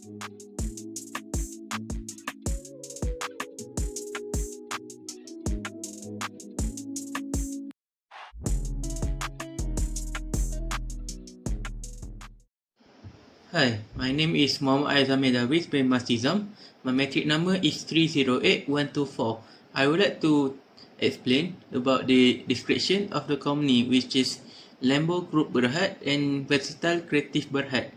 Hi, my name is Muhammad Aizamir Davis bin Masizam. My metric number is 308124. I would like to explain about the description of the company, which is Lambo Group Berhad and Versatile Creative Berhad.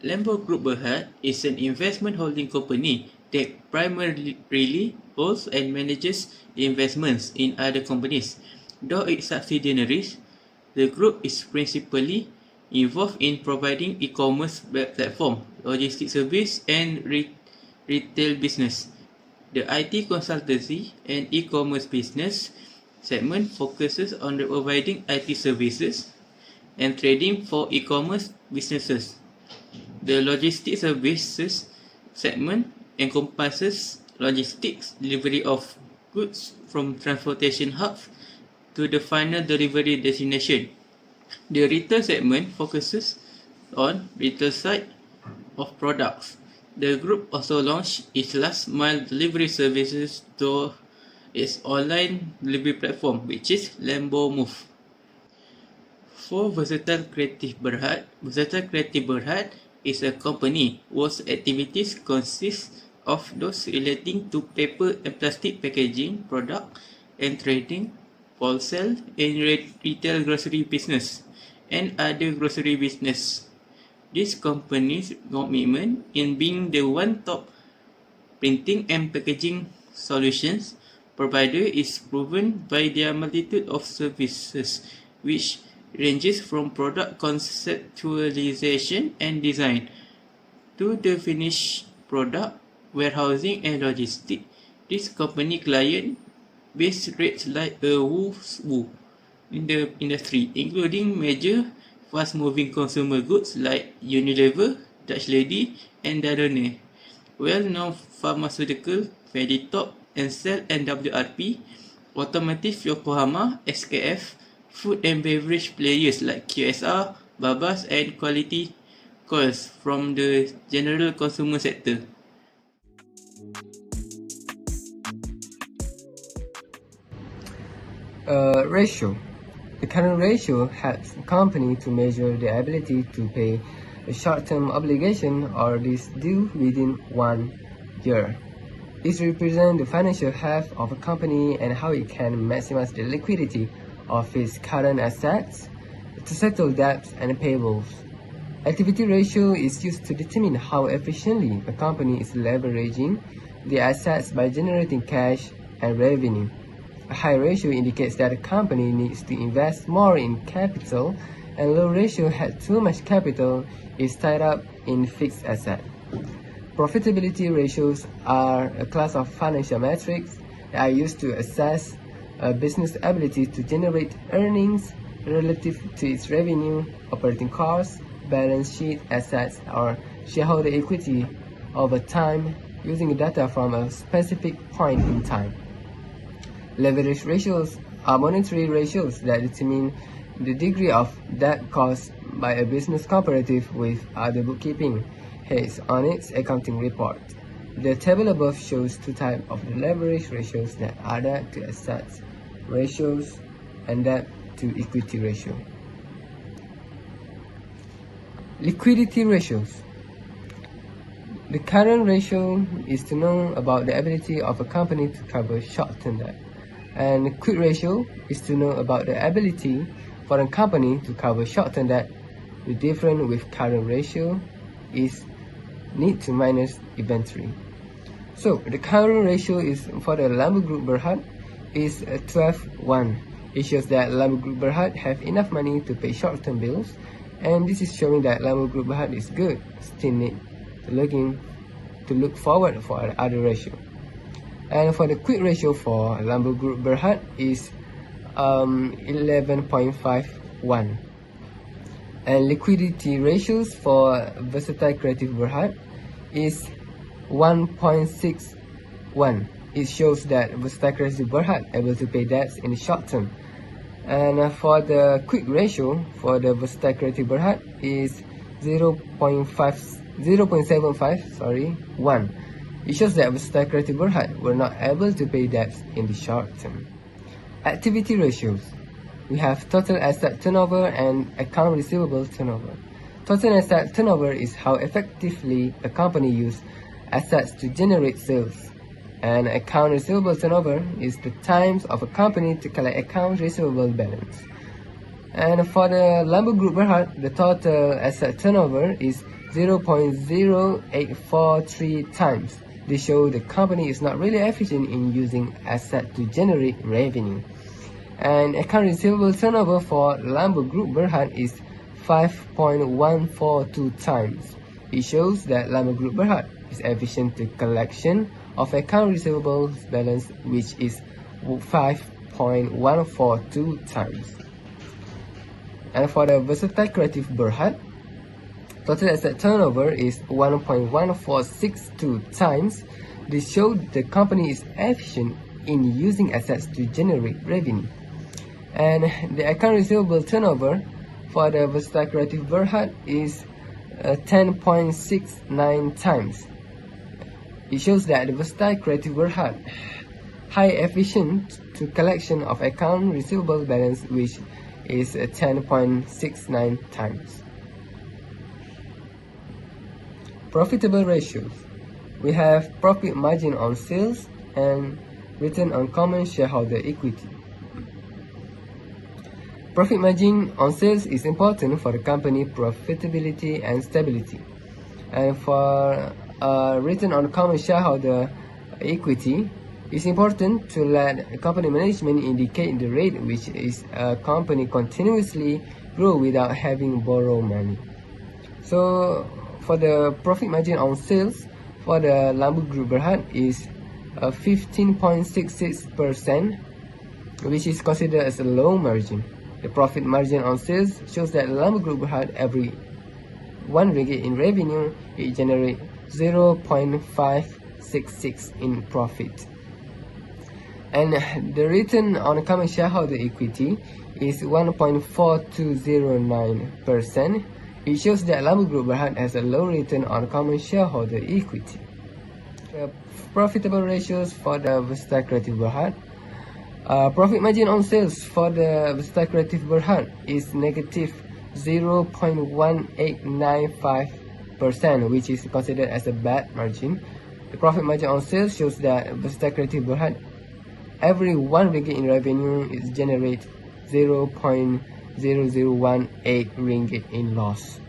Lambo Group Berhad is an investment holding company that primarily holds and manages investments in other companies. Though its subsidiaries, the group is principally involved in providing e-commerce platform, logistics service, and retail business. The IT consultancy and e-commerce business segment focuses on providing IT services and trading for e-commerce businesses. The logistics services segment encompasses logistics delivery of goods from transportation hubs to the final delivery destination. The retail segment focuses on retail side of products. The group also launched its last mile delivery services to its online delivery platform, which is Lambo Move. For Versatile Creative Berhad is a company whose activities consist of those relating to paper and plastic packaging product and trading, wholesale and retail grocery business, and other grocery business. This company's commitment in being the one top printing and packaging solutions provider is proven by their multitude of services, which ranges from product conceptualization and design to the finished product, warehousing and logistics. This company client base rates like a who's who in the industry, including major fast-moving consumer goods like Unilever, Dutch Lady, and Danone, well-known pharmaceutical Meditop, Ansell and WRP, automotive Yokohama, SKF, food and beverage players like QSR, Babas, and Quality Coils from the general consumer sector. Ratio. The current ratio helps a company to measure the ability to pay a short-term obligation or is due within 1 year. It represents the financial health of a company and how it can maximize the liquidity of its current assets to settle debts and payables. Activity ratio is used to determine how efficiently a company is leveraging the assets by generating cash and revenue. A high ratio indicates that a company needs to invest more in capital, and low ratio has too much capital is tied up in fixed assets. Profitability ratios are a class of financial metrics that are used to assess a business ability to generate earnings relative to its revenue, operating costs, balance sheet assets, or shareholder equity over time using data from a specific point in time. Leverage ratios are monetary ratios that determine the degree of debt caused by a business comparative with other bookkeeping heads on its accounting report. The table above shows two types of leverage ratios that are debt to assets ratios and debt to equity ratio. Liquidity ratios. The current ratio is to know about the ability of a company to cover short-term debt, and quick ratio is to know about the ability for a company to cover short-term debt. The difference with current ratio is need to minus inventory. So the current ratio is for the Lambo Group Berhad is 12:1. It shows that Lambo Group Berhad have enough money to pay short-term bills, and this is showing that Lambo Group Berhad is good. Still need to look forward for other ratio. And for the quick ratio for Lambo Group Berhad is 11.51. And liquidity ratios for Versatile Creative Berhad is 1.61. It shows that Versatile Creative Berhad able to pay debts in the short term. And for the quick ratio for the Versatile Creative Berhad is 0.57. 1. It shows that versatile creative Berhad were not able to pay debts in the short term. Activity ratios. We have total asset turnover and account receivable turnover. Total asset turnover is how effectively a company uses assets to generate sales. And account receivable turnover is the times of a company to collect account receivable balance. And for the Lambo Group Berhad, the total asset turnover is 0.0843 times. They show the company is not really efficient in using assets to generate revenue. And account receivable turnover for Lambo Group Berhad is 5.142 times. It shows that Lambo Group Berhad is efficient to collection of account receivables balance, which is 5.142 times. And for the versatile creative Berhad, total asset turnover is 1.1462 times. This shows the company is efficient in using assets to generate revenue. And the account receivable turnover for the versatile creative Berhad is 10.69 times. It shows that the versatile creative Berhad high efficient to collection of account receivable balance, which is 10.69 times. Profitable ratios. We have profit margin on sales and return on common shareholder equity. Profit margin on sales is important for the company profitability and stability. And for return on common shareholder equity, it's important to let company management indicate the rate which is a company continuously grow without having borrow money. So for the profit margin on sales for the Lambo Group Berhad is 15.66%, which is considered as a low margin. The profit margin on sales shows that Lambo Group Berhad every 1 ringgit in revenue, it generates 0.566 in profit. And the return on common shareholder equity is 1.4209%. It shows that Lambo Group Berhad has a low return on common shareholder equity. The profitable ratios for the versatile creative Berhad. Profit margin on sales for the versatile creative Berhad is negative 0.1895%, which is considered as a bad margin. The profit margin on sales shows that versatile creative Berhad every 1 ringgit in revenue is generate 0.0018 ringgit in loss.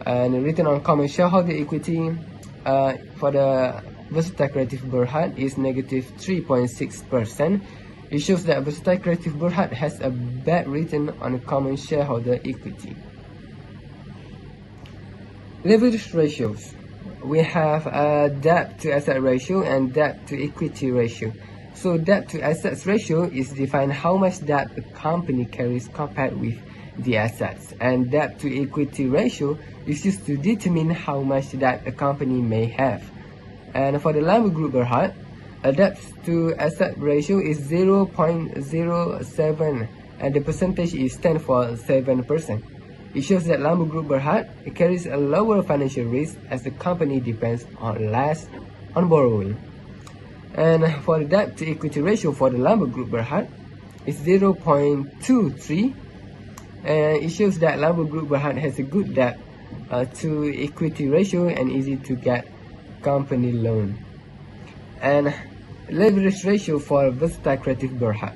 And the return on common shareholder equity for the versatile creative Berhad is negative 3.6%. It shows that versatile creative Berhad has a bad return on common shareholder equity. Leverage ratios. We have a debt to asset ratio and debt to equity ratio. So debt to assets ratio is defined how much debt the company carries compared with the assets, and debt to equity ratio is used to determine how much debt a company may have. And for the Lambo Group Berhad, a debt to asset ratio is 0.07 and the percentage is 10.7%. It shows that Lambo Group Berhad carries a lower financial risk as the company depends less on borrowing. And for the debt to equity ratio for the Lambo Group Berhad is 0.23, and it shows that Lambo Group Berhad has a good debt to equity ratio and easy to get company loan. And leverage ratio for versatile creative Berhad.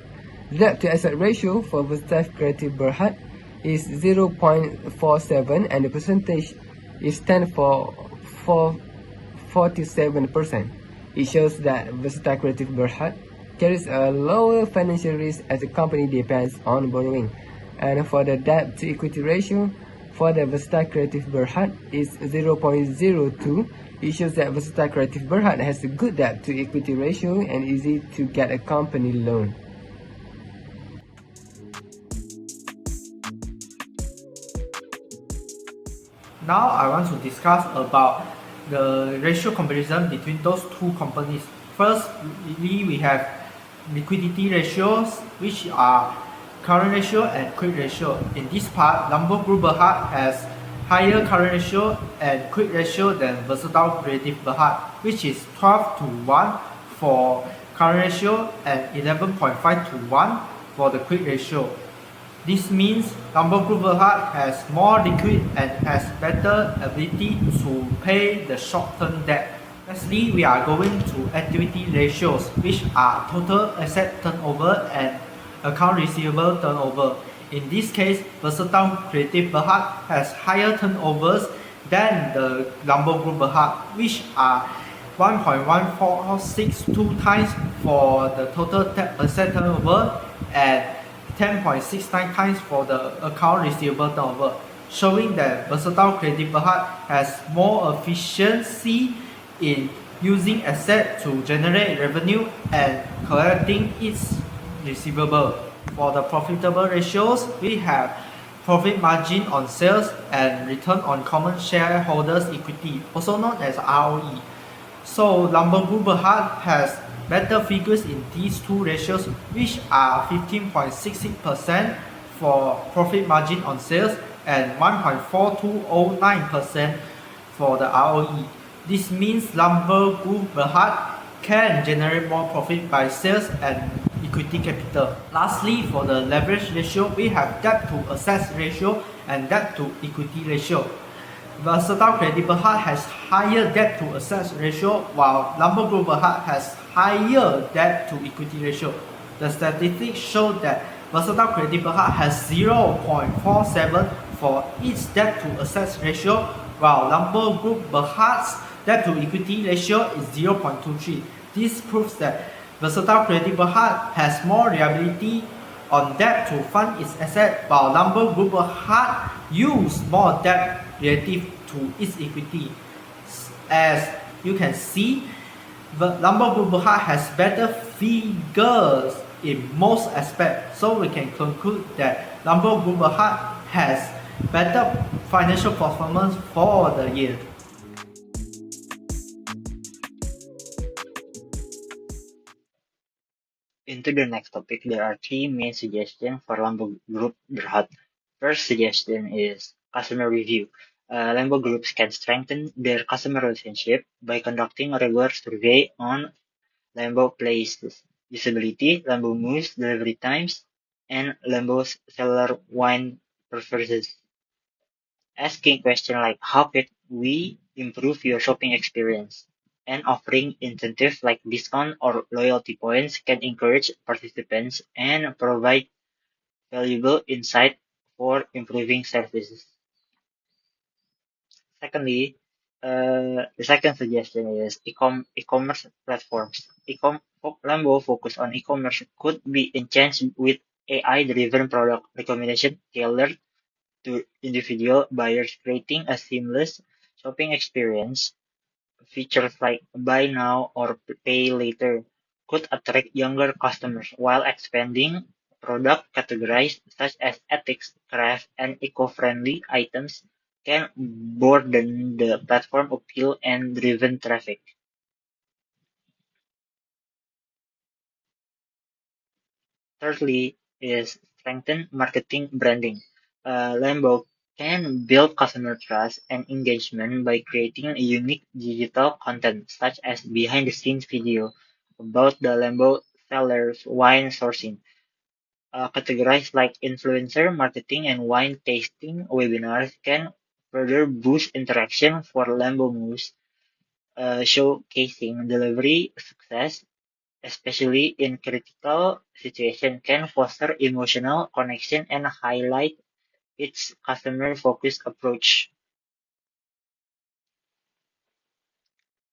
Debt to asset ratio for versatile creative Berhad is 0.47 and the percentage is 10.47%. It shows that versatile creative Berhad carries a lower financial risk as the company depends on borrowing. And for the debt to equity ratio for the versatile creative Berhad is 0.02. It shows that versatile creative Berhad has a good debt to equity ratio and easy to get a company loan. Now I want to discuss about the ratio comparison between those two companies. First, we have liquidity ratios, which are current ratio and quick ratio. In this part, Lambo Group Berhad has higher current ratio and quick ratio than versatile creative Berhad, which is 12 to 1 for current ratio and 11.5 to 1 for the quick ratio. This means Lumber Group Berhad has more liquid and has better ability to pay the short-term debt. Lastly, we are going to activity ratios, which are total asset turnover and account receivable turnover. In this case, Versatile Creative Berhad has higher turnovers than the Lumber Group Berhad, which are 1.1462 times for the total asset turnover and 10.69 times for the account receivable turnover, showing that Versatile Creative Berhad has more efficiency in using asset to generate revenue and collecting its receivable. For the profitable ratios, we have profit margin on sales and return on common shareholders equity, also known as ROE. So Lumber Group Berhad has better figures in these two ratios, which are 15.66% for profit margin on sales and 1.4209% for the ROE. This means Lumber Group Berhad can generate more profit by sales and equity capital. Lastly, for the leverage ratio, we have debt to assets ratio and debt to equity ratio. Versatile Creative Berhad has higher debt to assets ratio, while Lumber Group Berhad has higher debt to equity ratio. The statistics show that Versatile Creative Berhad has 0.47 for its debt to assets ratio, while Lumber Group Berhad's debt to equity ratio is 0.23. This proves that Versatile Creative Berhad has more reliability on debt to fund its asset, while Lumber Group Berhad use more debt relative to its equity. As you can see, the Lumber Group Berhad has better figures in most aspects, so we can conclude that Lumber Group Berhad has better financial performance for the year. Into the next topic, there are three main suggestions for Lambo Group Berhad. First suggestion is customer review. Lambo groups can strengthen their customer relationship by conducting a regular survey on Lambo places, usability, Lambo moves, delivery times, and Lambo's seller wine preferences. Asking questions like how can we improve your shopping experience? And offering incentives like discount or loyalty points can encourage participants and provide valuable insight for improving services. Secondly, the second suggestion is e-commerce platforms. Lambo focus on e-commerce could be enhanced with AI-driven product recommendation tailored to individual buyers, creating a seamless shopping experience. Features like buy now or pay later could attract younger customers while expanding product categories such as ethics, craft, and eco-friendly items can broaden the platform appeal and driven traffic. Thirdly is strengthen marketing branding. Lambo can build customer trust and engagement by creating unique digital content such as behind the scenes video about the Lambo seller's wine sourcing. Categories like influencer marketing and wine tasting webinars can further boost interaction for Lambo News, showcasing delivery success especially in critical situations, can foster emotional connection and highlight its customer-focused approach.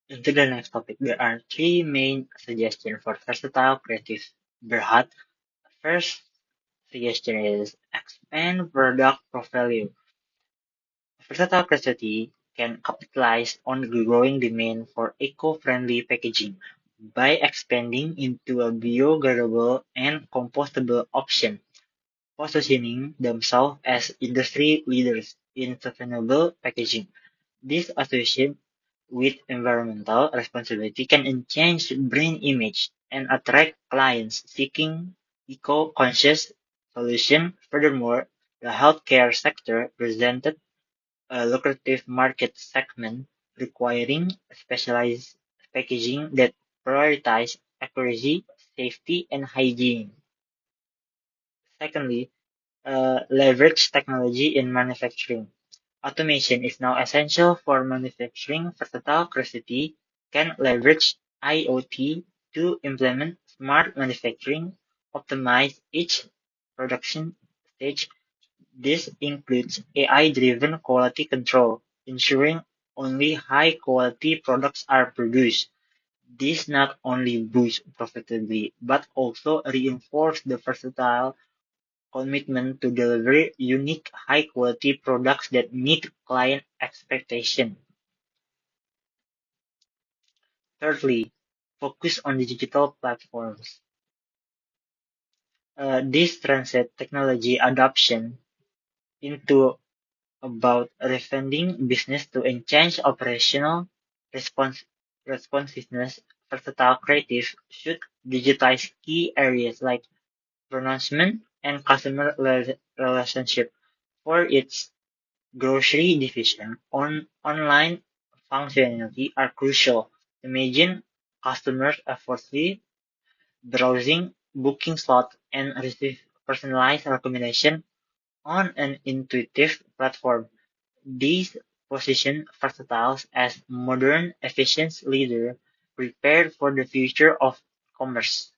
Into the next topic, there are three main suggestions for versatile creative Berhad. First suggestion is expand product portfolio. Versatile creativity can capitalize on the growing demand for eco-friendly packaging by expanding into a biodegradable and compostable option, positioning themselves as industry leaders in sustainable packaging. This association with environmental responsibility can enhance brand image and attract clients seeking eco-conscious solutions. Furthermore, the healthcare sector presented a lucrative market segment requiring specialized packaging that prioritize accuracy, safety, and hygiene. Secondly, leverage technology in manufacturing. Automation is now essential for manufacturing. Versatile Curiosity can leverage IoT to implement smart manufacturing, optimize each production stage. This includes AI-driven quality control, ensuring only high-quality products are produced. This not only boosts profitability, but also reinforces the versatile commitment to deliver unique, high-quality products that meet client expectations. Thirdly, focus on digital platforms. This translates technology adoption into about refining business to enhance operational responsiveness. Versatile creative should digitize key areas like pronouncement and customer relationship. For its grocery division, online functionality are crucial. Imagine customers effortlessly browsing, booking slots, and receive personalized recommendation on an intuitive platform. These position Versatiles as modern, efficient leader prepared for the future of commerce.